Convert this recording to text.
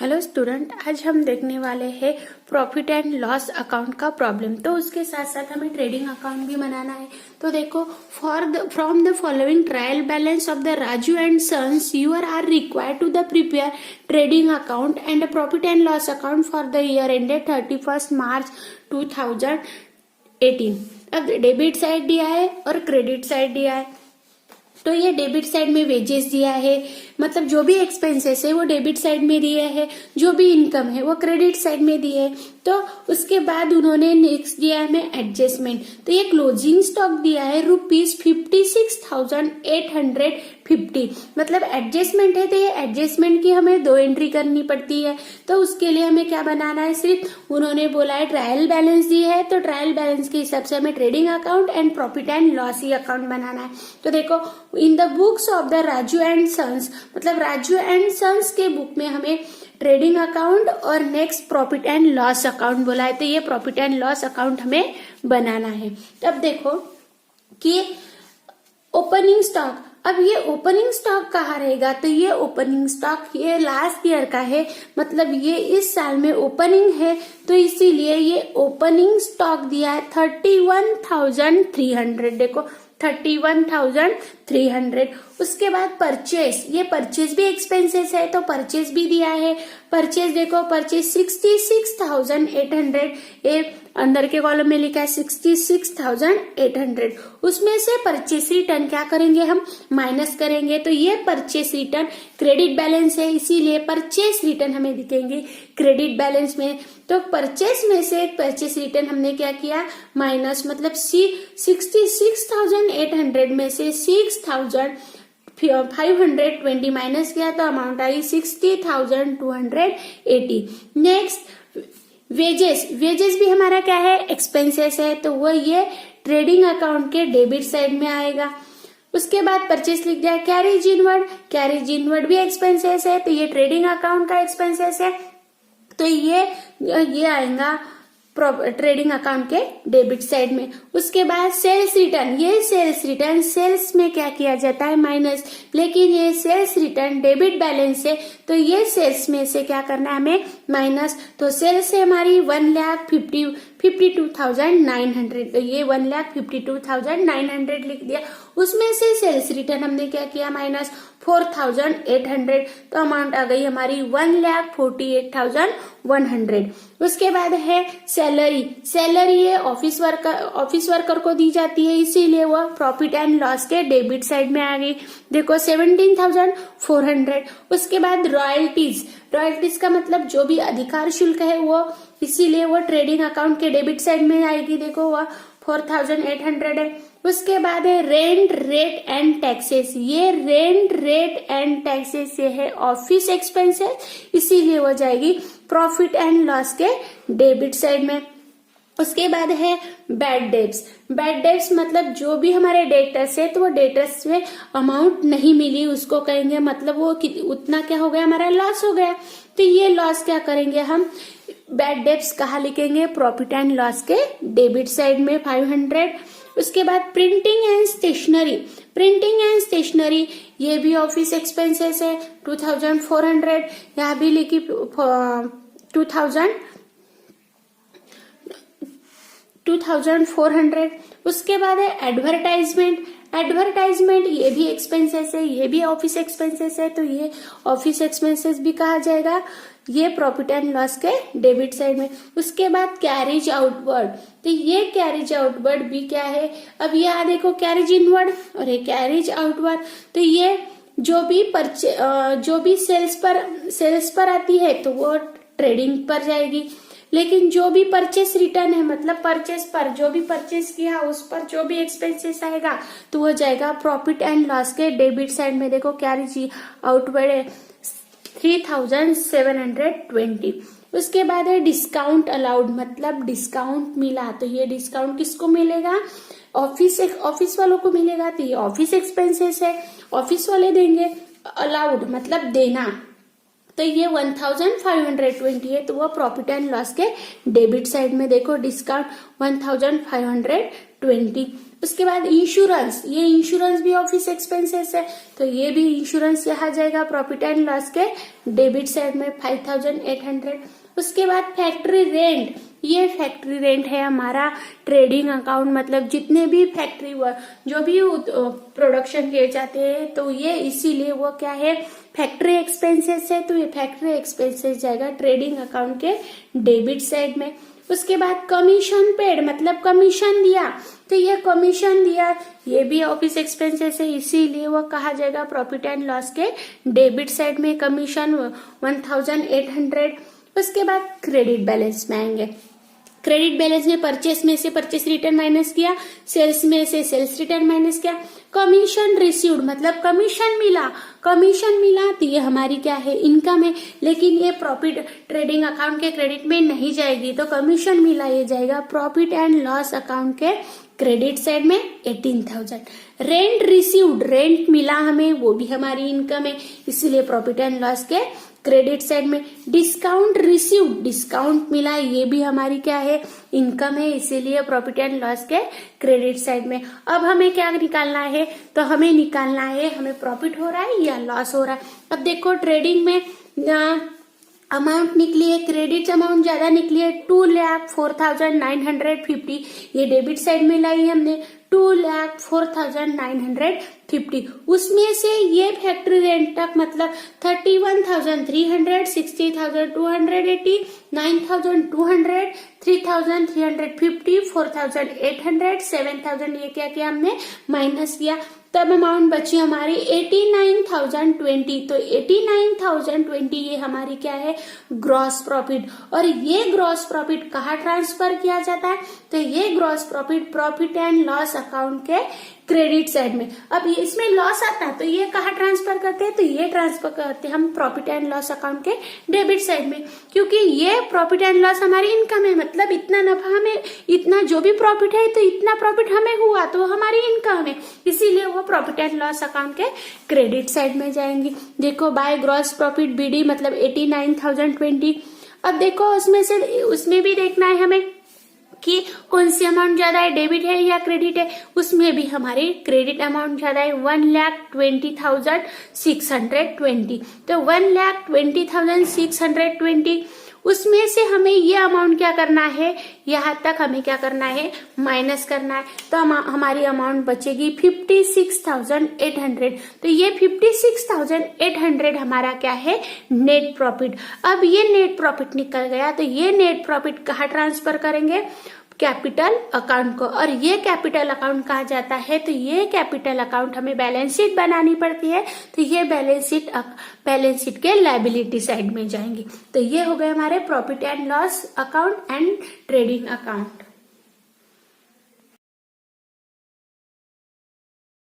Hello student, आज हम देखने वाले हैं प्रॉफिट एंड लॉस अकाउंट का प्रॉब्लम। तो उसके साथ साथ हमें ट्रेडिंग अकाउंट भी बनाना है। तो देखो, from the following trial balance of the Raju and sons you are required to the prepare trading account and profit and loss account for the year ended 31 March 2018। अब डेबिट साइड दिया है और credit side दिया है। तो ये debit side में wages दिया है, मतलब जो भी एक्सपेंसेस है वो डेबिट साइड में दिए है, जो भी इनकम है वो क्रेडिट साइड में दिए है। तो उसके बाद उन्होंने नेक्स्ट दिया है हमें एडजस्टमेंट। तो ये क्लोजिंग स्टॉक दिया है ₹56,850, मतलब एडजस्टमेंट है। तो ये एडजस्टमेंट की हमें 2 एंट्री करनी पड़ती है। तो उसके लिए हमें क्या बनाना है, सिर्फ उन्होंने बोला है ट्रायल बैलेंस दी है, तो ट्रायल बैलेंस के हिसाब से हमें trading account and profit and loss account बनाना है। तो देखो, in the books of the Raju and Sons, मतलब राजू एंड सन्स के बुक में हमें ट्रेडिंग अकाउंट और next profit and loss account बोला है। तो ये प्रॉफिट एंड लॉस अकाउंट हमें बनाना है। तब देखो कि ओपनिंग स्टॉक, अब ये ओपनिंग स्टॉक कहाँ रहेगा, तो ये ओपनिंग स्टॉक ये लास्ट ईयर का है, मतलब ये इस साल में ओपनिंग है, तो इसीलिए ये ओपनिंग स्टॉक दिया है 31,300। देखो 31,300। उसके बाद परचेस, ये परचेस भी एक्सपेंसेस है, तो परचेस भी दिया है। परचेस देखो, परचेस 66,800, ये अंदर के कॉलम में लिखा है 66,800। उसमें से परचेस रिटर्न क्या करेंगे, हम माइनस करेंगे। तो ये परचेस रिटर्न क्रेडिट बैलेंस है, इसीलिए परचेस रिटर्न हमें दिखेंगे क्रेडिट बैलेंस में। तो परचेस में से परचेस रिटर्न हमने क्या किया, माइनस, मतलब 66,800 में से 6,520 माइनस किया, तो amount I 60,280। Next wages, wages भी हमारा क्या है, एक्सपेंसेस है, तो वो ये ट्रेडिंग अकाउंट के डेबिट साइड में आएगा। उसके बाद परचेस लिख दिया। कैरेज इनवर्ड, कैरेज इनवर्ड भी एक्सपेंसेस है, तो ये ट्रेडिंग अकाउंट का एक्सपेंसेस है, तो ये आएगा ट्रेडिंग अकाउंट के डेबिट साइड में। उसके बाद सेल्स रिटर्न, ये सेल्स रिटर्न, सेल्स में क्या किया जाता है, माइनस, लेकिन ये सेल्स रिटर्न डेबिट बैलेंस है, तो ये सेल्स में से क्या करना है हमें, माइनस। तो सेल्स है हमारी 1,52,900, तो ये 1,52,900 लिख दिया। उसमें से सेल्स रिटर्न हमने क्या किया, माइनस 4,800, तो अमाउंट आ गई हमारी 1,48,100। उसके बाद है सैलरी, सैलरी ये ऑफिस वर्कर को दी जाती है, इसीलिए वह प्रॉफिट एंड लॉस के डेबिट साइड में आ गई। देखो 17,400। उसके बाद रॉयल्टीज, रॉयल्टीज का मतलब जो भी अधिकार शुल्क है वो, इसीलिए वो ट्रेडिंग अकाउंट के डेबिट साइड में आएगी। देखो वह 4,800 है। उसके बाद है रेंट रेट एंड टैक्सेस, ये रेंट रेट एंड टैक्सेस ये है ऑफिस एक्सपेंसेस, इसीलिए वो जाएगी प्रॉफिट एंड लॉस के डेबिट साइड में। उसके बाद है बैड डेब्ट्स, बैड डेब्ट्स मतलब जो भी हमारे डेटर्स है, तो वो डेटर्स में अमाउंट नहीं मिली उसको कहेंगे, मतलब वो उतना क्या हो गया, हमारा लॉस हो गया। तो ये लॉस क्या करेंगे हम, बैड डेब्ट्स कहाँ लिखेंगे, प्रॉफिट एंड लॉस के डेबिट साइड में 500। उसके बाद printing and stationery, printing and stationery ये भी ऑफिस एक्सपेंसेस है 2,400, यहाँ भी लिखी 2,400। उसके बाद है एडवर्टाइजमेंट, एडवर्टाइजमेंट ये भी एक्सपेंसेस है, ये भी ऑफिस एक्सपेंसेस है, तो ये ऑफिस एक्सपेंसेस भी कहा जाएगा, ये प्रॉफिट एंड लॉस के डेबिट साइड में। उसके बाद कैरेज आउटवर्ड, तो ये कैरेज आउटवर्ड भी क्या है, अब यहाँ देखो कैरेज इनवर्ड और ये कैरेज आउटवर्ड, तो ये जो भी सेल्स पर आती है तो वो ट्रेडिंग पर जाएगी, लेकिन जो भी परचेस रिटर्न है, मतलब परचेस पर जो भी परचेस किया उस पर जो भी एक्सपेंसेस आएगा तो वो जाएगा प्रॉफिट एंड लॉस के डेबिट साइड में। देखो कैरेज आउटवर्ड है 3,720। उसके बाद है डिस्काउंट अलाउड, मतलब डिस्काउंट मिला, तो ये डिस्काउंट किसको मिलेगा, ऑफिस वालों को मिलेगा, तो ये ऑफिस एक्सपेंसेस है, ऑफिस वाले देंगे। अलाउड मतलब देना, तो ये 1,520 है, तो वो प्रॉफिट एंड लॉस के डेबिट साइड में। देखो डिस्काउंट 1,520 20। उसके बाद इंश्योरेंस, ये इंश्योरेंस भी ऑफिस एक्सपेंसेस है, तो ये भी इंश्योरेंस यहाँ जाएगा प्रॉफिट एंड लॉस के डेबिट साइड में 5800। उसके बाद फैक्ट्री रेंट, ये फैक्ट्री रेंट है हमारा ट्रेडिंग अकाउंट, मतलब जितने भी फैक्ट्री जो भी प्रोडक्शन किए जाते हैं तो ये इसीलिए वो क्या है फैक्ट्री एक्सपेंसेस है, तो ये फैक्ट्री एक्सपेंसेस जाएगा ट्रेडिंग अकाउंट के डेबिट साइड में। उसके बाद कमीशन पेड, मतलब कमीशन दिया, तो ये कमीशन दिया ये भी ऑफिस एक्सपेंसेस है, इसीलिए वो कहा जाएगा प्रॉफिट एंड लॉस के डेबिट साइड में कमीशन 1800। उसके बाद क्रेडिट बैलेंस में आएंगे। क्रेडिट बैलेंस में परचेस में से परचेस रिटर्न माइनस किया, सेल्स में से सेल्स रिटर्न माइनस किया, कमीशन रिसीव्ड मतलब कमीशन मिला तो ये हमारी क्या है इनकम है, लेकिन ये प्रॉफिट ट्रेडिंग अकाउंट के क्रेडिट में नहीं जाएगी, तो कमीशन मिला ये जाएगा प्रॉफिट एंड लॉस अकाउंट के क्रेडिट साइड में 18,000। रेंट रिसीव्ड, रेंट मिला हमें वो भी हमारी इनकम है, इसीलिए प्रॉफिट एंड लॉस के क्रेडिट साइड में। डिस्काउंट रिसीव्ड, डिस्काउंट मिला ये भी हमारी क्या है इनकम है, इसीलिए प्रॉफिट एंड लॉस के क्रेडिट साइड में। अब हमें क्या निकालना है, तो हमें निकालना है हमें प्रॉफिट हो रहा है या लॉस हो रहा है। अब देखो ट्रेडिंग में अमाउंट निकली है, क्रेडिट अमाउंट ज्यादा निकली है 2,04,950, ये डेबिट साइड में लाई हमने 2,04,950। उसमें से ये फैक्ट्री रेंट तक मतलब 31,300, 60,280, 9,200, 3,350, 4,800, 7,000 ये क्या किया हमने माइनस किया, तब अमाउंट बची हमारी 89,020। तो 89,020 ये हमारी क्या है ग्रॉस प्रॉफिट, और ये ग्रॉस प्रॉफिट कहाँ ट्रांसफर किया जाता है, तो ये gross profit profit and loss account के क्रेडिट साइड में। अब इसमें लॉस आता है तो ये कहाँ ट्रांसफर करते हैं, तो ये ट्रांसफर करते हैं हम प्रॉफिट एंड लॉस अकाउंट के डेबिट साइड में, क्योंकि ये प्रॉफिट एंड लॉस हमारी इनकम है, मतलब इतना नफा हमें, इतना जो भी प्रॉफिट है तो इतना प्रॉफिट हमें हुआ तो हमारी इनकम है, इसीलिए वो प्रॉफिट एंड लॉस अकाउंट के क्रेडिट साइड में जाएंगी। देखो बाय ग्रॉस प्रॉफिट बीडी मतलब 89,020। अब देखो उसमें भी देखना है हमें कि कौन सी अमाउंट ज्यादा है, डेबिट है या क्रेडिट है। उसमें भी हमारी क्रेडिट अमाउंट ज्यादा है 1,20,620, तो 1,20,620 उसमें से हमें ये अमाउंट क्या करना है, यहाँ तक हमें क्या करना है माइनस करना है, तो हमारी अमाउंट बचेगी 56,800। तो ये 56,800 हमारा क्या है नेट प्रॉफिट। अब ये नेट प्रॉफिट निकल गया तो ये नेट प्रॉफिट कहाँ ट्रांसफर करेंगे, कैपिटल अकाउंट को, और ये कैपिटल अकाउंट कहा जाता है, तो ये कैपिटल अकाउंट हमें बैलेंस शीट बनानी पड़ती है, तो ये बैलेंस शीट के लायबिलिटी साइड में जाएंगे। तो ये हो गए हमारे profit and loss account and trading account.